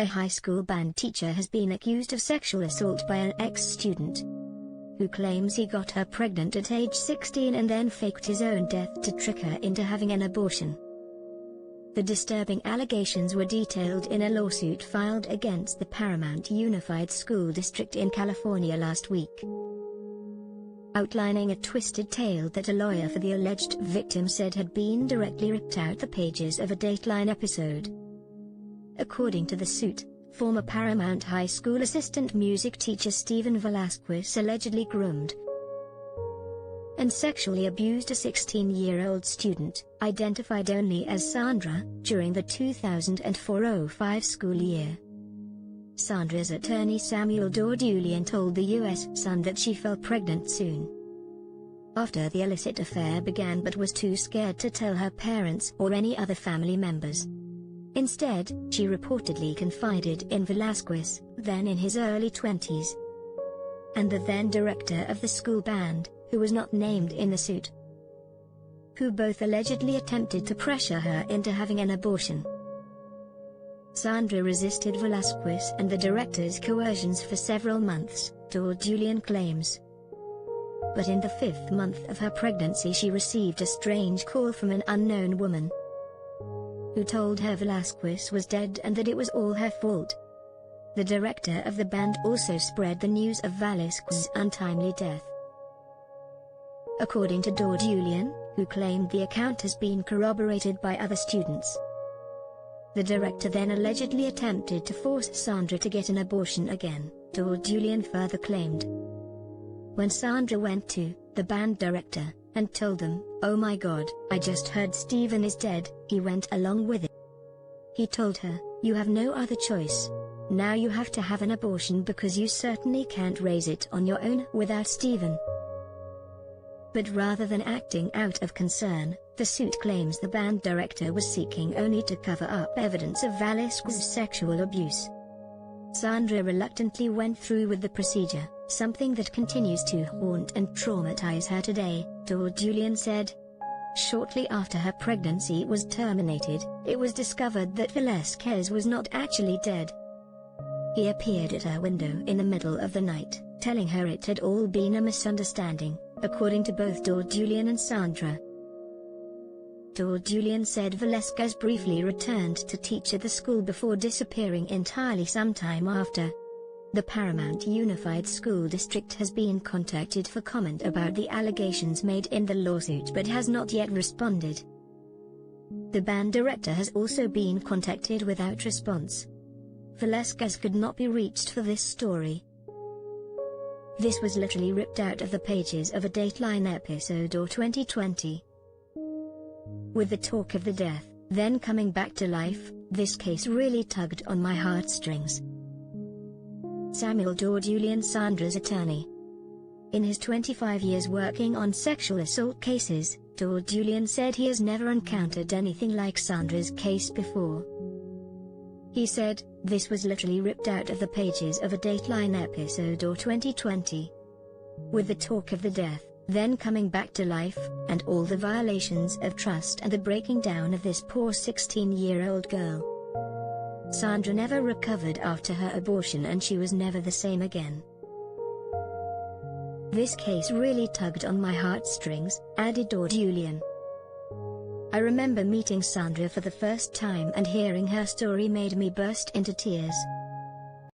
A high school band teacher has been accused of sexual assault by an ex-student who claims he got her pregnant at age 16 and then faked his own death to trick her into having an abortion. The disturbing allegations were detailed in a lawsuit filed against the Paramount Unified School District in California last week, outlining a twisted tale that a lawyer for the alleged victim said had been directly ripped out the pages of a Dateline episode. According to the suit, former Paramount High School assistant music teacher Stephen Velasquez allegedly groomed and sexually abused a 16-year-old student, identified only as Sandra, during the 2004-05 school year. Sandra's attorney Samuel Dordulian told the U.S. Sun that she fell pregnant soon after the illicit affair began but was too scared to tell her parents or any other family members. Instead, she reportedly confided in Velasquez, then in his early 20s, and the then director of the school band, who was not named in the suit, who both allegedly attempted to pressure her into having an abortion. Sandra resisted Velasquez and the director's coercions for several months, Dordulian claims. But in the 5th month of her pregnancy she received a strange call from an unknown woman who told her Velasquez was dead and that it was all her fault. The director of the band also spread the news of Velasquez's untimely death. According to Dordulian, who claimed the account has been corroborated by other students, the director then allegedly attempted to force Sandra to get an abortion again, Dordulian further claimed. When Sandra went to the band director and told them, "Oh my God, I just heard Stephen is dead," he went along with it. He told her, "You have no other choice. Now you have to have an abortion because you certainly can't raise it on your own without Stephen." But rather than acting out of concern, the suit claims the band director was seeking only to cover up evidence of Velasquez's sexual abuse. Sandra reluctantly went through with the procedure, something that continues to haunt and traumatize her today, Dordulian said. Shortly after her pregnancy was terminated, it was discovered that Velasquez was not actually dead. He appeared at her window in the middle of the night, telling her it had all been a misunderstanding, according to both Dordulian and Sandra. Dordulian said Velasquez briefly returned to teach at the school before disappearing entirely sometime after. The Paramount Unified School District has been contacted for comment about the allegations made in the lawsuit but has not yet responded. The band director has also been contacted without response. Velasquez could not be reached for this story. This was literally ripped out of the pages of a Dateline episode or 2020. With the talk of the death, then coming back to life, this case really tugged on my heartstrings. Samuel Dordulian, Sandra's attorney. In his 25 years working on sexual assault cases, Dordulian said he has never encountered anything like Sandra's case before. He said, "This was literally ripped out of the pages of a Dateline episode or 2020. With the talk of the death, then coming back to life, and all the violations of trust and the breaking down of this poor 16-year-old girl. Sandra never recovered after her abortion and she was never the same again. This case really tugged on my heartstrings," added Dordulian. "I remember meeting Sandra for the first time and hearing her story made me burst into tears.